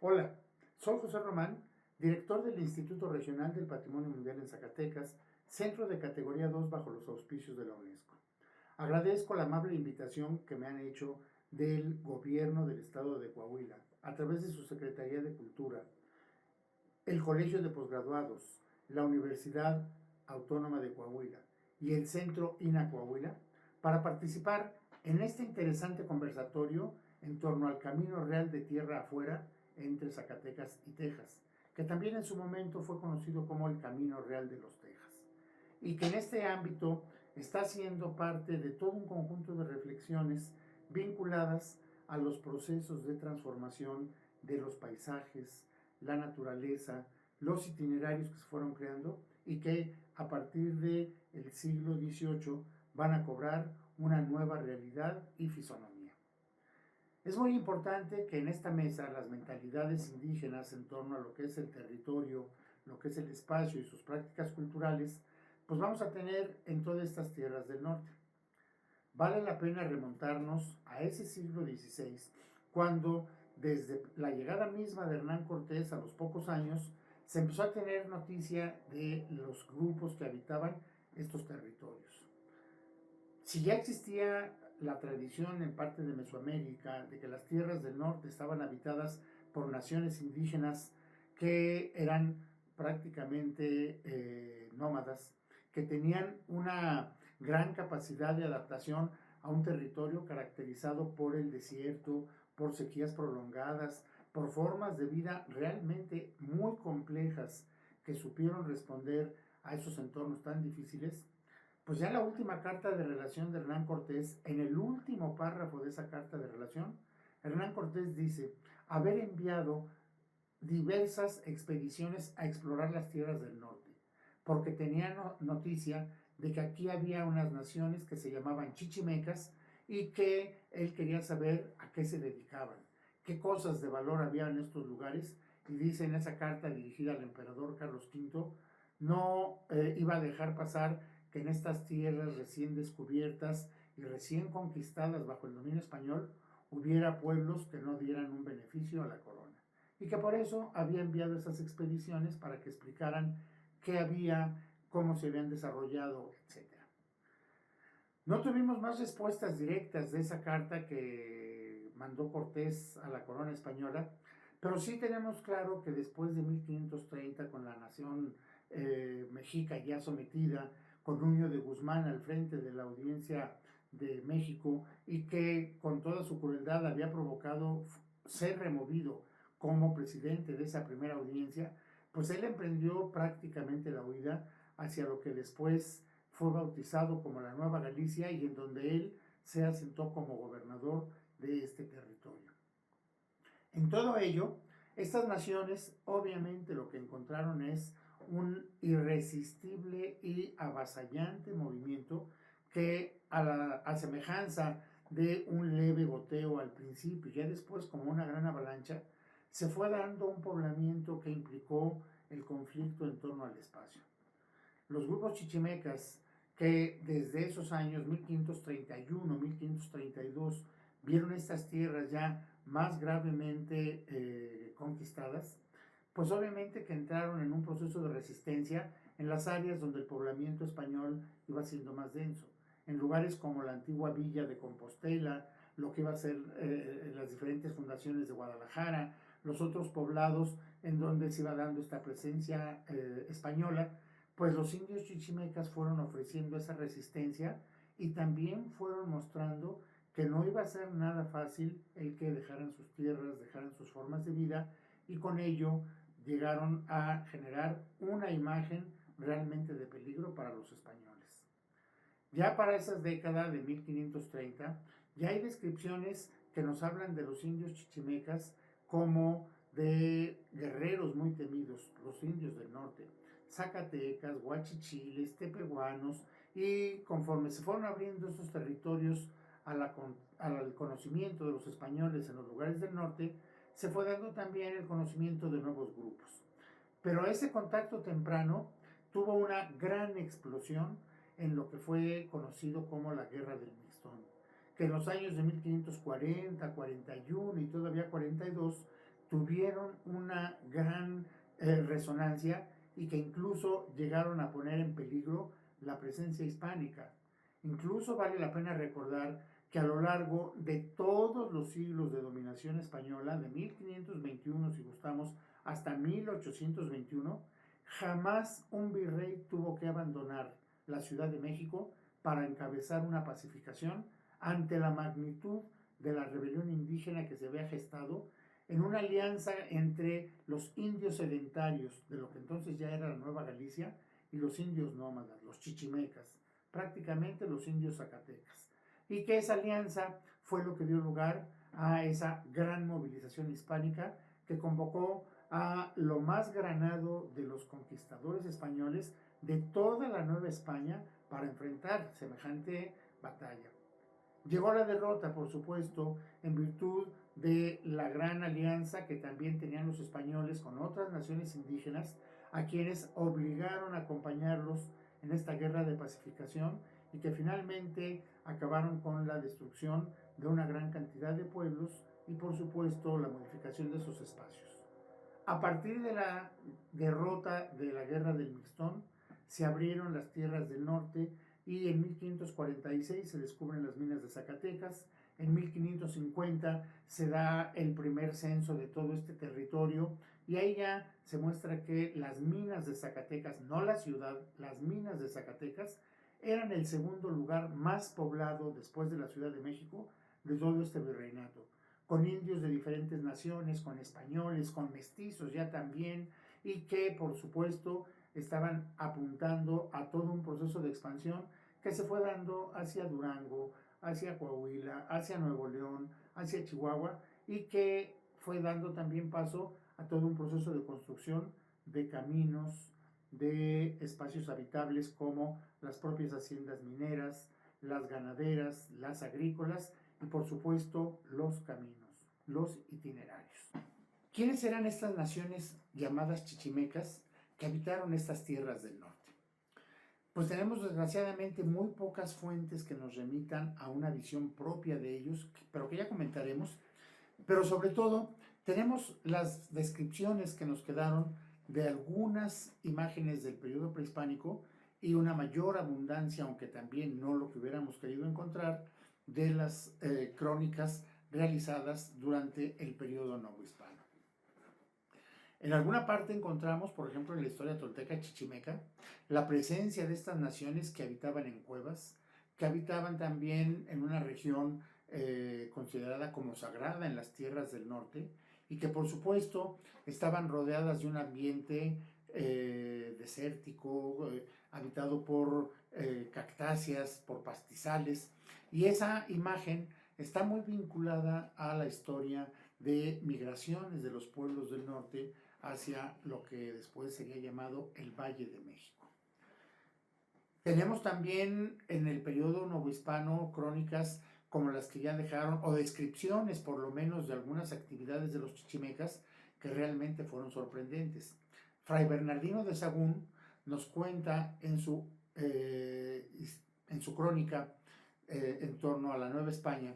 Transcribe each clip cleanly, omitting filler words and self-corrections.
Hola, soy José Román, director del Instituto Regional del Patrimonio Mundial en Zacatecas, centro de categoría 2 bajo los auspicios de la UNESCO. Agradezco la amable invitación que me han hecho del gobierno del estado de Coahuila, a través de su Secretaría de Cultura, el Colegio de Posgraduados, la Universidad Autónoma de Coahuila y el Centro INA Coahuila, para participar en este interesante conversatorio en torno al Camino Real de Tierra Afuera entre Zacatecas y Texas, que también en su momento fue conocido como el Camino Real de los Texas, y que en este ámbito está siendo parte de todo un conjunto de reflexiones vinculadas a los procesos de transformación de los paisajes, la naturaleza, los itinerarios que se fueron creando y que a partir del siglo XVIII van a cobrar una nueva realidad y fisonomía. Es muy importante que en esta mesa las mentalidades indígenas en torno a lo que es el territorio, lo que es el espacio y sus prácticas culturales, pues vamos a tener en todas estas tierras del norte. Vale la pena remontarnos a ese siglo XVI, cuando desde la llegada misma de Hernán Cortés a los pocos años, se empezó a tener noticia de los grupos que habitaban estos territorios. Si ya existía la tradición en parte de Mesoamérica de que las tierras del norte estaban habitadas por naciones indígenas que eran prácticamente nómadas, que tenían una gran capacidad de adaptación a un territorio caracterizado por el desierto, por sequías prolongadas, por formas de vida realmente muy complejas que supieron responder a esos entornos tan difíciles. Pues ya en la última carta de relación de Hernán Cortés, en el último párrafo de esa carta de relación, Hernán Cortés dice haber enviado diversas expediciones a explorar las tierras del norte, porque tenía noticia de que aquí había unas naciones que se llamaban chichimecas y que él quería saber a qué se dedicaban, qué cosas de valor había en estos lugares, y dice en esa carta dirigida al emperador Carlos V, no iba a dejar pasar que en estas tierras recién descubiertas y recién conquistadas bajo el dominio español hubiera pueblos que no dieran un beneficio a la corona, y que por eso había enviado esas expediciones para que explicaran qué había, cómo se habían desarrollado, etc. No tuvimos más respuestas directas de esa carta que mandó Cortés a la corona española, pero sí tenemos claro que después de 1530, con la nación mexica ya sometida, con Nuño de Guzmán al frente de la audiencia de México, y que con toda su crueldad había provocado ser removido como presidente de esa primera audiencia, pues él emprendió prácticamente la huida hacia lo que después fue bautizado como la Nueva Galicia, y en donde él se asentó como gobernador de este territorio. En todo ello, estas naciones obviamente lo que encontraron es un irresistible y avasallante movimiento que, a semejanza de un leve goteo al principio y ya después como una gran avalancha, se fue dando un poblamiento que implicó el conflicto en torno al espacio. Los grupos chichimecas, que desde esos años 1531, 1532 vieron estas tierras ya más gravemente conquistadas, pues obviamente que entraron en un proceso de resistencia en las áreas donde el poblamiento español iba siendo más denso, en lugares como la antigua villa de Compostela, lo que iba a ser las diferentes fundaciones de Guadalajara, los otros poblados en donde se iba dando esta presencia española. Pues los indios chichimecas fueron ofreciendo esa resistencia y también fueron mostrando que no iba a ser nada fácil el que dejaran sus tierras, dejaran sus formas de vida, y con ello llegaron a generar una imagen realmente de peligro para los españoles. Ya para esas décadas de 1530, ya hay descripciones que nos hablan de los indios chichimecas como de guerreros muy temidos, los indios del norte, zacatecas, huachichiles, tepehuanos, y conforme se fueron abriendo estos territorios al conocimiento de los españoles en los lugares del norte, se fue dando también el conocimiento de nuevos grupos. Pero ese contacto temprano tuvo una gran explosión en lo que fue conocido como la Guerra del Mixtón, que en los años de 1540, 41 y todavía 42 tuvieron una gran resonancia y que incluso llegaron a poner en peligro la presencia hispánica. Incluso vale la pena recordar que a lo largo de todos los siglos de dominación española, de 1521 si gustamos, hasta 1821, jamás un virrey tuvo que abandonar la Ciudad de México para encabezar una pacificación ante la magnitud de la rebelión indígena que se había gestado en una alianza entre los indios sedentarios de lo que entonces ya era la Nueva Galicia y los indios nómadas, los chichimecas, prácticamente los indios zacatecas, y que esa alianza fue lo que dio lugar a esa gran movilización hispánica que convocó a lo más granado de los conquistadores españoles de toda la Nueva España para enfrentar semejante batalla. Llegó la derrota, por supuesto, en virtud de la gran alianza que también tenían los españoles con otras naciones indígenas, a quienes obligaron a acompañarlos en esta guerra de pacificación y que finalmente acabaron con la destrucción de una gran cantidad de pueblos y, por supuesto, la modificación de sus espacios. A partir de la derrota de la guerra del Mixtón, se abrieron las tierras del norte y en 1546 se descubren las minas de Zacatecas. En 1550 se da el primer censo de todo este territorio y ahí ya se muestra que las minas de Zacatecas, no la ciudad, las minas de Zacatecas eran el segundo lugar más poblado después de la Ciudad de México de todo este virreinato, con indios de diferentes naciones, con españoles, con mestizos ya también, y que por supuesto estaban apuntando a todo un proceso de expansión que se fue dando hacia Durango, hacia Coahuila, hacia Nuevo León, hacia Chihuahua, y que fue dando también paso a todo un proceso de construcción de caminos, de espacios habitables como las propias haciendas mineras, las ganaderas, las agrícolas y por supuesto los caminos, los itinerarios. ¿Quiénes eran estas naciones llamadas chichimecas que habitaron estas tierras del norte? Pues tenemos desgraciadamente muy pocas fuentes que nos remitan a una visión propia de ellos, pero que ya comentaremos. Pero sobre todo tenemos las descripciones que nos quedaron de algunas imágenes del periodo prehispánico y una mayor abundancia, aunque también no lo que hubiéramos querido encontrar, de las crónicas realizadas durante el periodo novohispano. En alguna parte encontramos, por ejemplo, en la historia tolteca chichimeca, la presencia de estas naciones que habitaban en cuevas, que habitaban también en una región considerada como sagrada en las tierras del norte y que por supuesto estaban rodeadas de un ambiente desértico, habitado por cactáceas, por pastizales, y esa imagen está muy vinculada a la historia de migraciones de los pueblos del norte hacia lo que después sería llamado el Valle de México. Tenemos también en el periodo novohispano crónicas como las que ya dejaron, o descripciones por lo menos de algunas actividades de los chichimecas que realmente fueron sorprendentes. Fray Bernardino de Sahagún nos cuenta en su crónica en torno a la Nueva España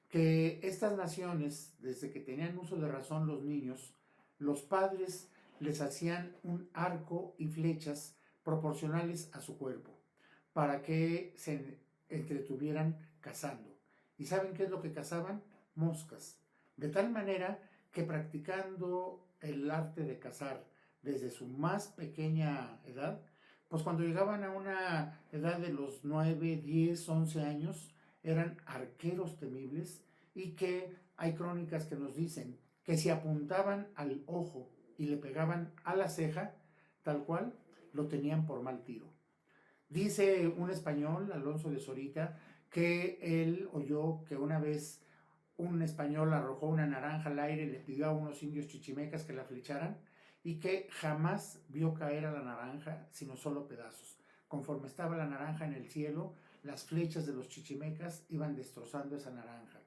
que estas naciones, desde que tenían uso de razón los niños, los padres les hacían un arco y flechas proporcionales a su cuerpo para que se entretuvieran cazando. ¿Y saben qué es lo que cazaban? Moscas. De tal manera que practicando el arte de cazar desde su más pequeña edad, pues cuando llegaban a una edad de los 9, 10, 11 años, eran arqueros temibles y que hay crónicas que nos dicen que si apuntaban al ojo y le pegaban a la ceja, tal cual, lo tenían por mal tiro. Dice un español, Alonso de Zorita, que él oyó que una vez un español arrojó una naranja al aire y le pidió a unos indios chichimecas que la flecharan y que jamás vio caer a la naranja, sino solo pedazos. Conforme estaba la naranja en el cielo, las flechas de los chichimecas iban destrozando esa naranja.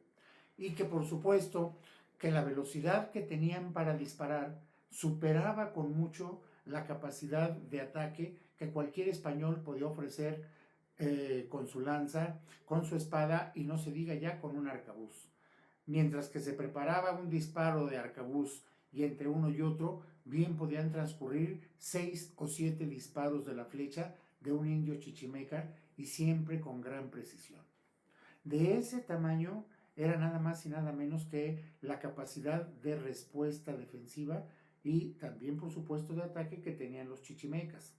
Y que por supuesto que la velocidad que tenían para disparar superaba con mucho la capacidad de ataque que cualquier español podía ofrecer con su lanza, con su espada y no se diga ya con un arcabuz. Mientras que se preparaba un disparo de arcabuz y entre uno y otro bien podían transcurrir 6 o 7 disparos de la flecha de un indio chichimeca y siempre con gran precisión. De ese tamaño era nada más y nada menos que la capacidad de respuesta defensiva y también, por supuesto, de ataque que tenían los chichimecas.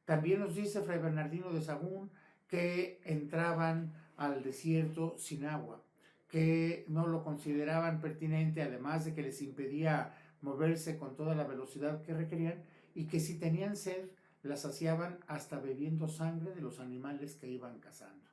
También nos dice Fray Bernardino de Sahagún que entraban al desierto sin agua, que no lo consideraban pertinente, además de que les impedía moverse con toda la velocidad que requerían, y que si tenían sed la saciaban hasta bebiendo sangre de los animales que iban cazando.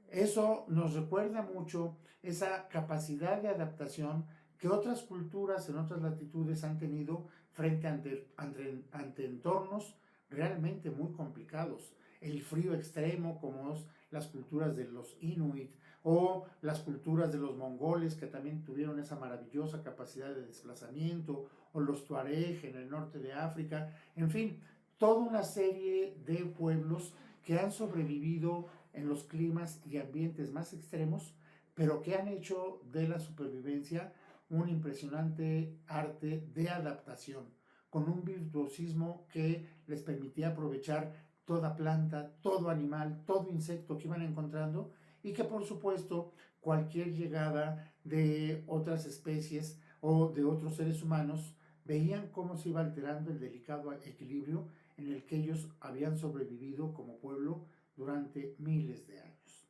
Eso nos recuerda mucho esa capacidad de adaptación que otras culturas en otras latitudes han tenido frente ante entornos realmente muy complicados. El frío extremo, como las culturas de los Inuit o las culturas de los mongoles, que también tuvieron esa maravillosa capacidad de desplazamiento, o los tuareg en el norte de África, en fin, toda una serie de pueblos que han sobrevivido en los climas y ambientes más extremos, pero que han hecho de la supervivencia un impresionante arte de adaptación, con un virtuosismo que les permitía aprovechar toda planta, todo animal, todo insecto que iban encontrando, y que por supuesto cualquier llegada de otras especies o de otros seres humanos veían cómo se iba alterando el delicado equilibrio en el que ellos habían sobrevivido como pueblo durante miles de años.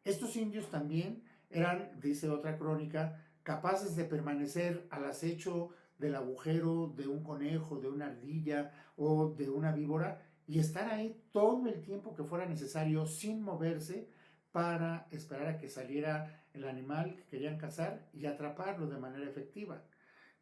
Estos indios también eran, dice otra crónica, capaces de permanecer al acecho del agujero de un conejo, de una ardilla o de una víbora y estar ahí todo el tiempo que fuera necesario sin moverse para esperar a que saliera el animal que querían cazar y atraparlo de manera efectiva.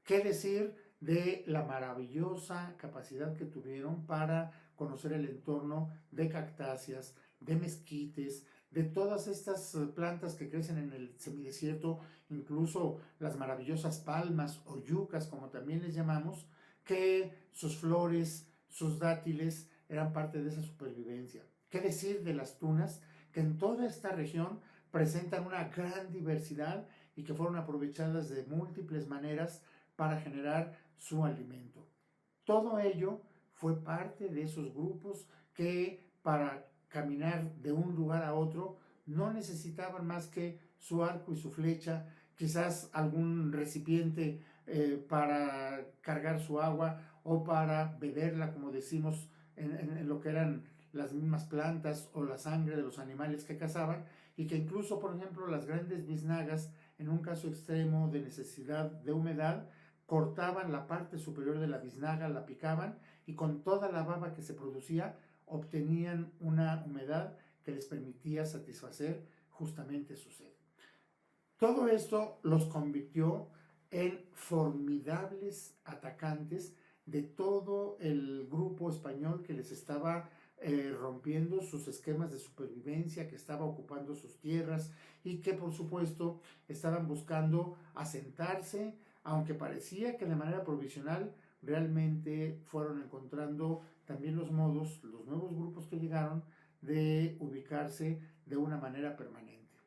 ¿Qué decir de la maravillosa capacidad que tuvieron para conocer el entorno de cactáceas, de mezquites, de todas estas plantas que crecen en el semidesierto, incluso las maravillosas palmas o yucas, como también les llamamos, que sus flores, sus dátiles eran parte de esa supervivencia? ¿Qué decir de las tunas, que en toda esta región presentan una gran diversidad y que fueron aprovechadas de múltiples maneras para generar su alimento? Todo ello fue parte de esos grupos que para caminar de un lugar a otro no necesitaban más que su arco y su flecha, quizás algún recipiente para cargar su agua o para beberla, como decimos, en lo que eran las mismas plantas o la sangre de los animales que cazaban, y que incluso, por ejemplo, las grandes biznagas, en un caso extremo de necesidad de humedad, cortaban la parte superior de la biznaga, la picaban y con toda la baba que se producía obtenían una humedad que les permitía satisfacer justamente su sed. Todo esto los convirtió en formidables atacantes de todo el grupo español que les estaba rompiendo sus esquemas de supervivencia, que estaba ocupando sus tierras y que por supuesto estaban buscando asentarse, aunque parecía que de manera provisional. Realmente fueron encontrando también los modos, los nuevos grupos que llegaron, de ubicarse de una manera permanente.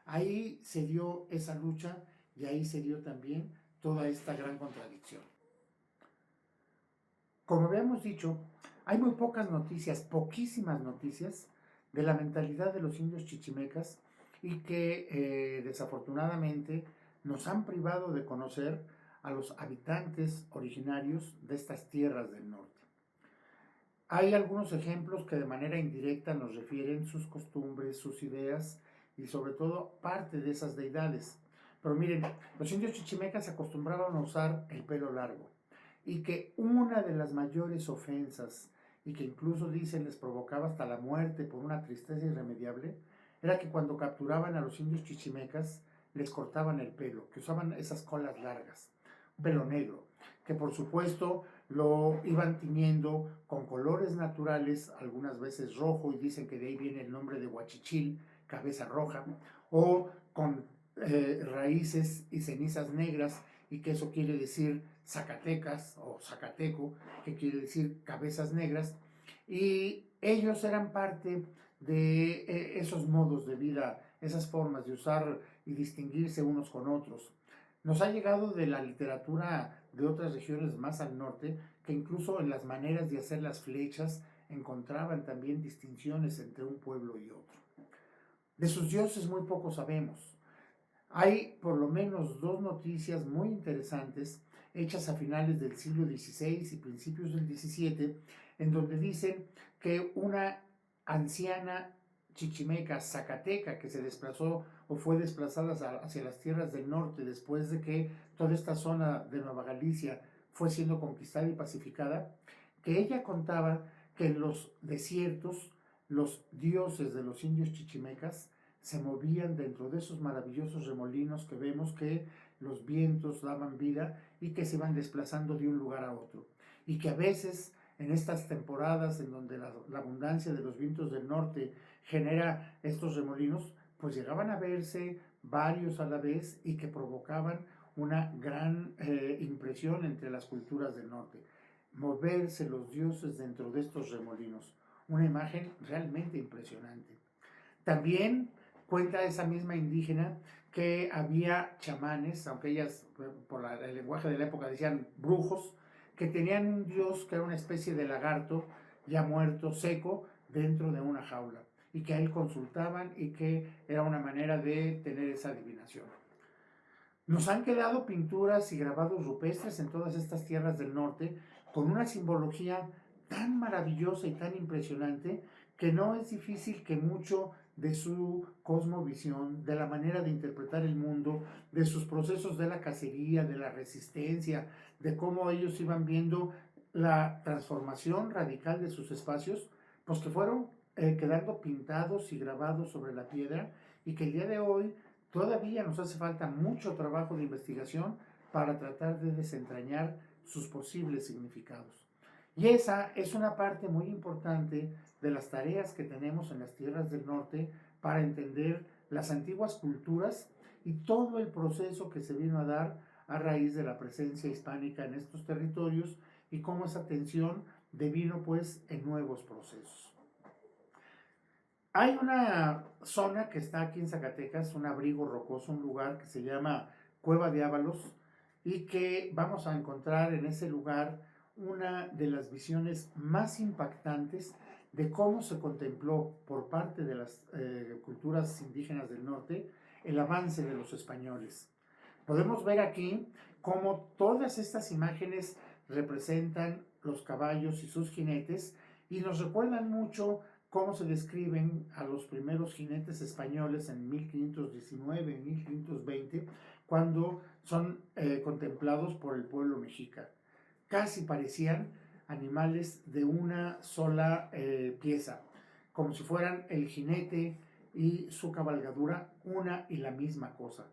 Ahí se dio esa lucha y ahí se dio también toda esta gran contradicción. Como habíamos dicho, hay muy pocas noticias, poquísimas noticias de la mentalidad de los indios chichimecas y que desafortunadamente nos han privado de conocer a los habitantes originarios de estas tierras del norte. Hay algunos ejemplos que de manera indirecta nos refieren sus costumbres, sus ideas y sobre todo parte de esas deidades. Pero miren, los indios chichimecas se acostumbraban a usar el pelo largo y que una de las mayores ofensas y que incluso dicen les provocaba hasta la muerte por una tristeza irremediable era que cuando capturaban a los indios chichimecas les cortaban el pelo, que usaban esas colas largas, pelo negro, que por supuesto lo iban tiñendo con colores naturales, algunas veces rojo, y dicen que de ahí viene el nombre de huachichil, cabeza roja, o con raíces y cenizas negras, y que eso quiere decir Zacatecas o Zacateco, que quiere decir cabezas negras, y ellos eran parte de esos modos de vida, esas formas de usar y distinguirse unos con otros. Nos ha llegado de la literatura de otras regiones más al norte, que incluso en las maneras de hacer las flechas encontraban también distinciones entre un pueblo y otro. De sus dioses muy poco sabemos. Hay por lo menos dos noticias muy interesantes hechas a finales del siglo XVI y principios del XVII, en donde dicen que una anciana chichimeca zacateca que se desplazó o fue desplazada hacia las tierras del norte después de que toda esta zona de Nueva Galicia fue siendo conquistada y pacificada, que ella contaba que en los desiertos los dioses de los indios chichimecas se movían dentro de esos maravillosos remolinos que vemos que los vientos daban vida y que se van desplazando de un lugar a otro. Y que a veces en estas temporadas en donde la abundancia de los vientos del norte genera estos remolinos, pues llegaban a verse varios a la vez y que provocaban una gran impresión entre las culturas del norte. Moverse los dioses dentro de estos remolinos. Una imagen realmente impresionante. También cuenta esa misma indígena que había chamanes, aunque ellas por el lenguaje de la época decían brujos, que tenían un dios que era una especie de lagarto ya muerto, seco, dentro de una jaula, y que a él consultaban y que era una manera de tener esa adivinación. Nos han quedado pinturas y grabados rupestres en todas estas tierras del norte con una simbología tan maravillosa y tan impresionante que no es difícil que mucho de su cosmovisión, de la manera de interpretar el mundo, de sus procesos de la cacería, de la resistencia, de cómo ellos iban viendo la transformación radical de sus espacios, pues que fueron quedando pintados y grabados sobre la piedra y que el día de hoy todavía nos hace falta mucho trabajo de investigación para tratar de desentrañar sus posibles significados. Y esa es una parte muy importante de las tareas que tenemos en las tierras del norte para entender las antiguas culturas y todo el proceso que se vino a dar a raíz de la presencia hispánica en estos territorios y cómo esa tensión devino pues en nuevos procesos. Hay una zona que está aquí en Zacatecas, un abrigo rocoso, un lugar que se llama Cueva de Ábalos y que vamos a encontrar en ese lugar una de las visiones más impactantes de cómo se contempló por parte de las culturas indígenas del norte el avance de los españoles. Podemos ver aquí cómo todas estas imágenes representan los caballos y sus jinetes y nos recuerdan mucho cómo se describen a los primeros jinetes españoles en 1519, en 1520, cuando son contemplados por el pueblo mexica. Casi parecían animales de una sola pieza, como si fueran el jinete y su cabalgadura una y la misma cosa.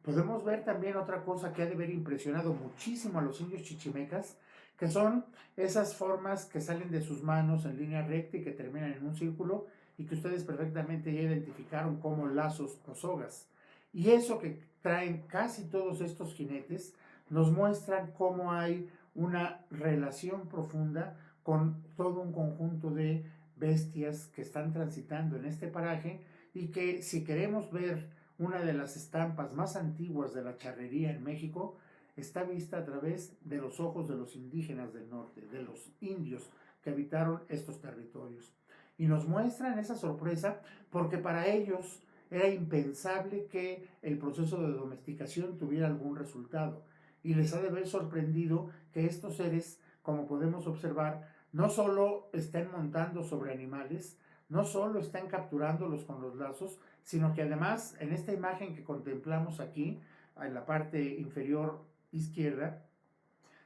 Podemos ver también otra cosa que ha de haber impresionado muchísimo a los indios chichimecas, que son esas formas que salen de sus manos en línea recta y que terminan en un círculo y que ustedes perfectamente ya identificaron como lazos o sogas. Y eso que traen casi todos estos jinetes nos muestran cómo hay una relación profunda con todo un conjunto de bestias que están transitando en este paraje y que si queremos ver una de las estampas más antiguas de la charrería en México, está vista a través de los ojos de los indígenas del norte, de los indios que habitaron estos territorios. Y nos muestran esa sorpresa porque para ellos era impensable que el proceso de domesticación tuviera algún resultado. Y les ha de haber sorprendido que estos seres, como podemos observar, no solo estén montando sobre animales, no solo están capturándolos con los lazos, sino que además en esta imagen que contemplamos aquí, en la parte inferior izquierda,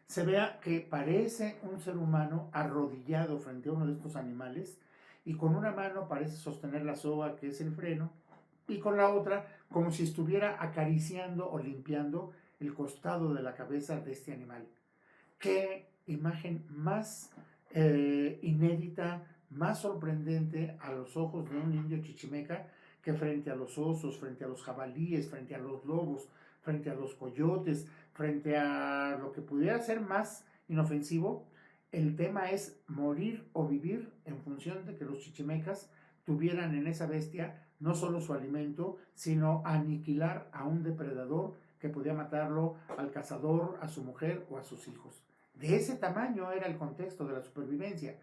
se vea que parece un ser humano arrodillado frente a uno de estos animales y con una mano parece sostener la soga que es el freno y con la otra como si estuviera acariciando o limpiando el costado de la cabeza de este animal. Qué imagen más inédita, más sorprendente a los ojos de un indio chichimeca que frente a los osos, frente a los jabalíes, frente a los lobos, frente a los coyotes, frente a lo que pudiera ser más inofensivo, el tema es morir o vivir en función de que los chichimecas tuvieran en esa bestia no solo su alimento, sino aniquilar a un depredador que podía matarlo al cazador, a su mujer o a sus hijos. De ese tamaño era el contexto de la supervivencia.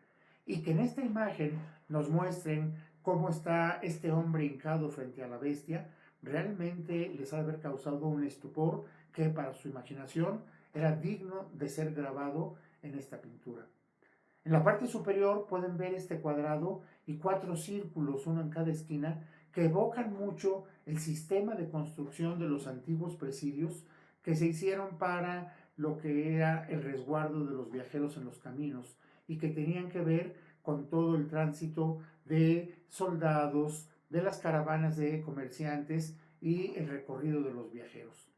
Y que en esta imagen nos muestren cómo está este hombre hincado frente a la bestia, realmente les ha de haber causado un estupor que para su imaginación era digno de ser grabado en esta pintura. En la parte superior pueden ver este cuadrado y 4 círculos, uno en cada esquina, que evocan mucho el sistema de construcción de los antiguos presidios que se hicieron para lo que era el resguardo de los viajeros en los caminos y que tenían que ver con todo el tránsito de soldados, de las caravanas de comerciantes y el recorrido de los viajeros.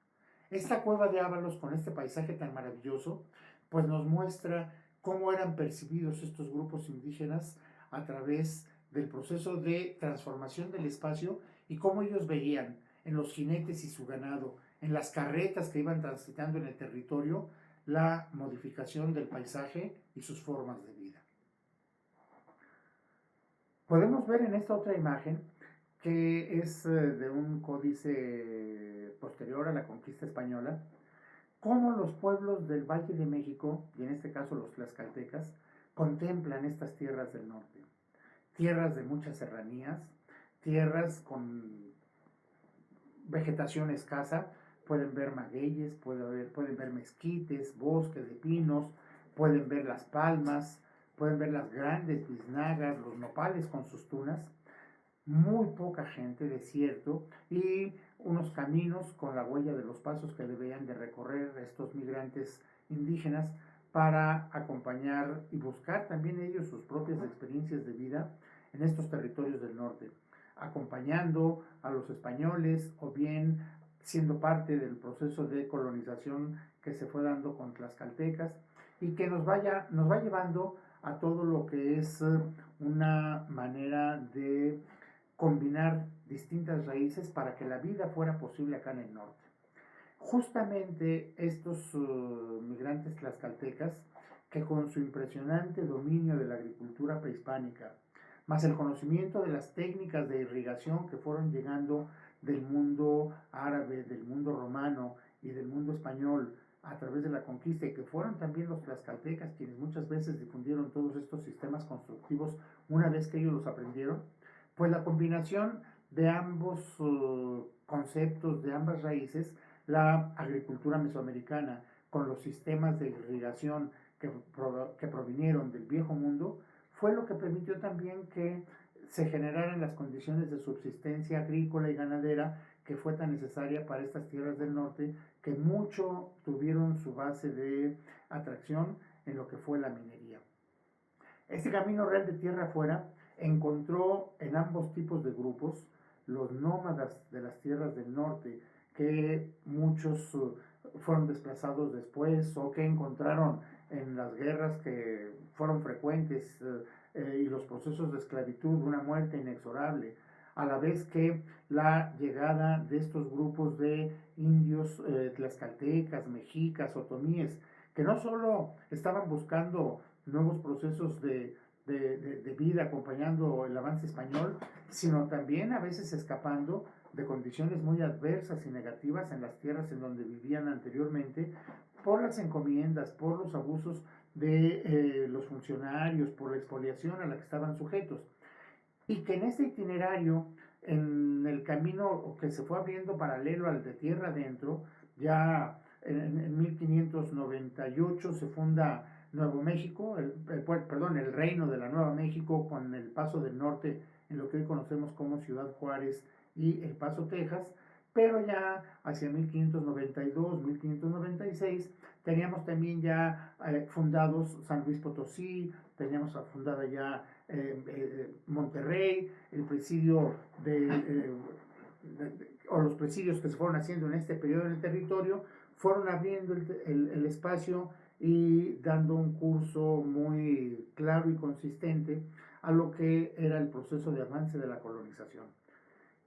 Esta cueva de Ábalos, con este paisaje tan maravilloso, pues nos muestra cómo eran percibidos estos grupos indígenas a través del proceso de transformación del espacio y cómo ellos veían en los jinetes y su ganado, en las carretas que iban transitando en el territorio, la modificación del paisaje y sus formas de vida. Podemos ver en esta otra imagen, que es de un códice posterior a la conquista española, cómo los pueblos del Valle de México, y en este caso los tlaxcaltecas, contemplan estas tierras del norte. Tierras de muchas serranías, tierras con vegetación escasa, pueden ver magueyes, pueden ver mezquites, bosques de pinos, pueden ver las palmas, pueden ver las grandes biznagas, los nopales con sus tunas, muy poca gente, desierto, y unos caminos con la huella de los pasos que debían de recorrer estos migrantes indígenas para acompañar y buscar también ellos sus propias experiencias de vida en estos territorios del norte, acompañando a los españoles o bien siendo parte del proceso de colonización que se fue dando con tlaxcaltecas y que nos va llevando a todo lo que es una manera de combinar distintas raíces para que la vida fuera posible acá en el norte. Justamente estos migrantes tlaxcaltecas, que con su impresionante dominio de la agricultura prehispánica, más el conocimiento de las técnicas de irrigación que fueron llegando del mundo árabe, del mundo romano y del mundo español a través de la conquista, y que fueron también los tlaxcaltecas quienes muchas veces difundieron todos estos sistemas constructivos una vez que ellos los aprendieron, pues la combinación de ambos conceptos, de ambas raíces, la agricultura mesoamericana con los sistemas de irrigación que provinieron del viejo mundo, fue lo que permitió también que se generaran las condiciones de subsistencia agrícola y ganadera que fue tan necesaria para estas tierras del norte, que mucho tuvieron su base de atracción en lo que fue la minería. Este camino real de tierra afuera encontró en ambos tipos de grupos, los nómadas de las tierras del norte, que muchos fueron desplazados después o que encontraron en las guerras que fueron frecuentes y los procesos de esclavitud una muerte inexorable, a la vez que la llegada de estos grupos de indios tlaxcaltecas, mexicas, otomíes, que no solo estaban buscando nuevos procesos de vida acompañando el avance español, sino también a veces escapando de condiciones muy adversas y negativas en las tierras en donde vivían anteriormente, por las encomiendas, por los abusos de los funcionarios, por la expoliación a la que estaban sujetos. Y que en este itinerario, en el camino que se fue abriendo paralelo al de tierra adentro, ya en 1598 se funda Nuevo México, el reino de la Nueva México, con el Paso del Norte en lo que hoy conocemos como Ciudad Juárez y El Paso, Texas, pero ya hacia 1592, 1596 teníamos también ya fundados San Luis Potosí, teníamos fundada ya Monterrey, el presidio o los presidios que se fueron haciendo en este periodo en el territorio, fueron abriendo el espacio y dando un curso muy claro y consistente a lo que era el proceso de avance de la colonización.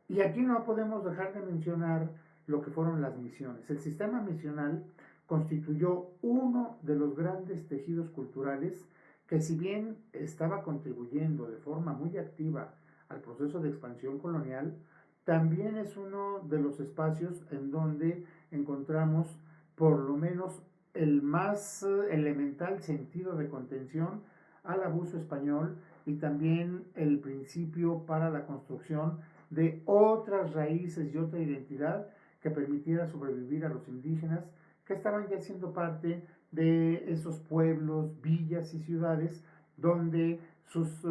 Y aquí no podemos dejar de mencionar lo que fueron las misiones. El sistema misional constituyó uno de los grandes tejidos culturales que, si bien estaba contribuyendo de forma muy activa al proceso de expansión colonial, también es uno de los espacios en donde encontramos por lo menos el más elemental sentido de contención al abuso español y también el principio para la construcción de otras raíces y otra identidad que permitiera sobrevivir a los indígenas que estaban ya siendo parte de esos pueblos, villas y ciudades donde sus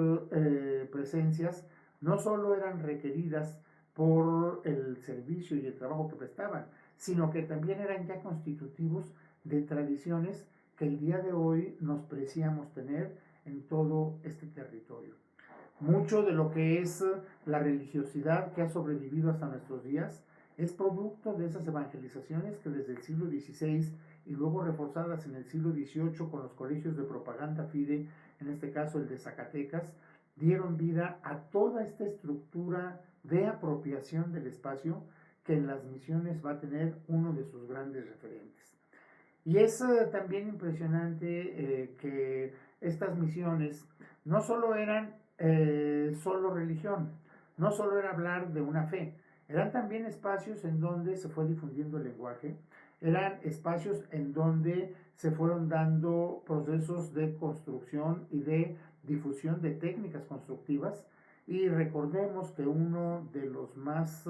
presencias no solo eran requeridas por el servicio y el trabajo que prestaban, sino que también eran ya constitutivos de tradiciones que el día de hoy nos preciamos tener en todo este territorio. Mucho de lo que es la religiosidad que ha sobrevivido hasta nuestros días es producto de esas evangelizaciones que desde el siglo XVI y luego reforzadas en el siglo XVIII con los colegios de propaganda fide, en este caso el de Zacatecas, dieron vida a toda esta estructura de apropiación del espacio que en las misiones va a tener uno de sus grandes referentes. Y es también impresionante que estas misiones no solo eran solo religión, no solo era hablar de una fe, eran también espacios en donde se fue difundiendo el lenguaje, eran espacios en donde se fueron dando procesos de construcción y de difusión de técnicas constructivas, y recordemos que uno de los más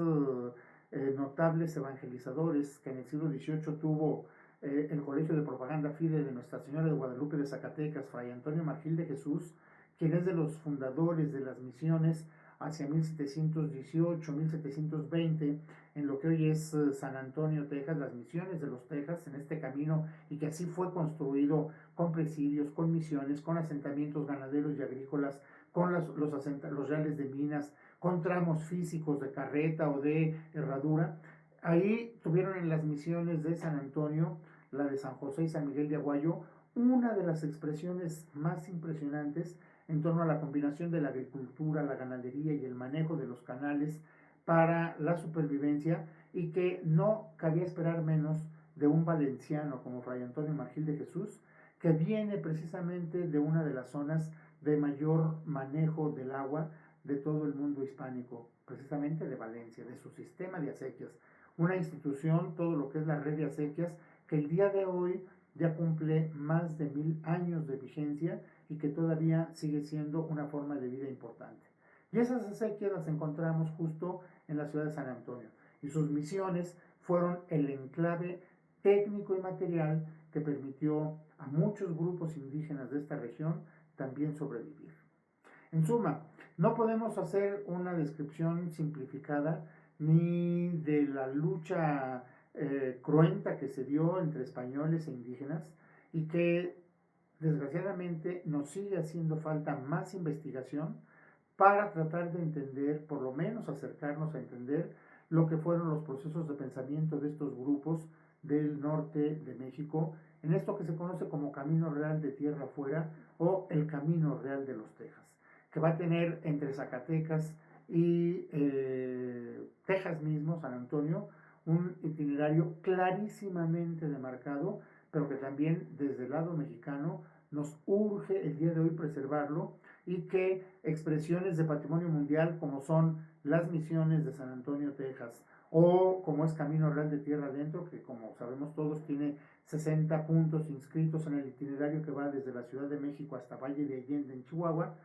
notables evangelizadores que en el siglo XVIII tuvo el Colegio de Propaganda Fide de Nuestra Señora de Guadalupe de Zacatecas, Fray Antonio Margil de Jesús, quien es de los fundadores de las misiones hacia 1718, 1720, en lo que hoy es San Antonio, Texas, las misiones de los Texas en este camino, y que así fue construido con presidios, con misiones, con asentamientos ganaderos y agrícolas, con los reales de minas, con tramos físicos de carreta o de herradura. Ahí tuvieron en las misiones de San Antonio, la de San José y San Miguel de Aguayo, una de las expresiones más impresionantes en torno a la combinación de la agricultura, la ganadería y el manejo de los canales para la supervivencia, y que no cabía esperar menos de un valenciano como Fray Antonio Margil de Jesús, que viene precisamente de una de las zonas de mayor manejo del agua de todo el mundo hispánico, precisamente de Valencia, de su sistema de acequias, una institución, todo lo que es la red de acequias, que el día de hoy ya cumple más de 1000 años de vigencia y que todavía sigue siendo una forma de vida importante. Y esas acequias las encontramos justo en la ciudad de San Antonio, y sus misiones fueron el enclave técnico y material que permitió a muchos grupos indígenas de esta región también sobrevivir. En suma, no podemos hacer una descripción simplificada ni de la lucha cruenta que se dio entre españoles e indígenas, y que desgraciadamente nos sigue haciendo falta más investigación para tratar de entender, por lo menos acercarnos a entender lo que fueron los procesos de pensamiento de estos grupos del norte de México, en esto que se conoce como Camino Real de Tierra Afuera o el Camino Real de los Texas, que va a tener entre Zacatecas y Texas mismo, San Antonio, un itinerario clarísimamente demarcado, pero que también desde el lado mexicano nos urge el día de hoy preservarlo, y que expresiones de patrimonio mundial como son las misiones de San Antonio, Texas, o como es Camino Real de Tierra Adentro, que como sabemos todos tiene 60 puntos inscritos en el itinerario que va desde la Ciudad de México hasta Valle de Allende en Chihuahua,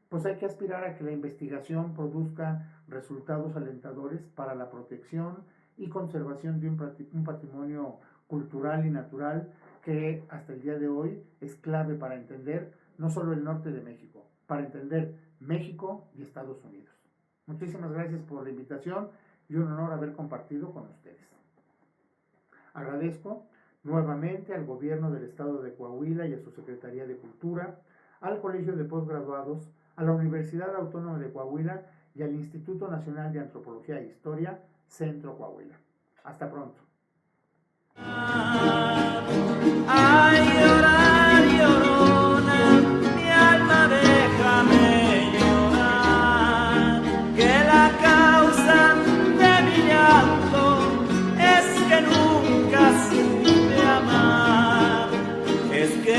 pues hay que aspirar a que la investigación produzca resultados alentadores para la protección y conservación de un patrimonio cultural y natural que hasta el día de hoy es clave para entender no solo el norte de México, para entender México y Estados Unidos. Muchísimas gracias por la invitación y un honor haber compartido con ustedes. Agradezco nuevamente al Gobierno del Estado de Coahuila y a su Secretaría de Cultura, al Colegio de Postgraduados, a la Universidad Autónoma de Coahuila y al Instituto Nacional de Antropología e Historia, Centro Coahuila. Hasta pronto. Ay, llorar, llorona, mi alma déjame llorar, que la causa de mi llanto es que nunca supe amar, es que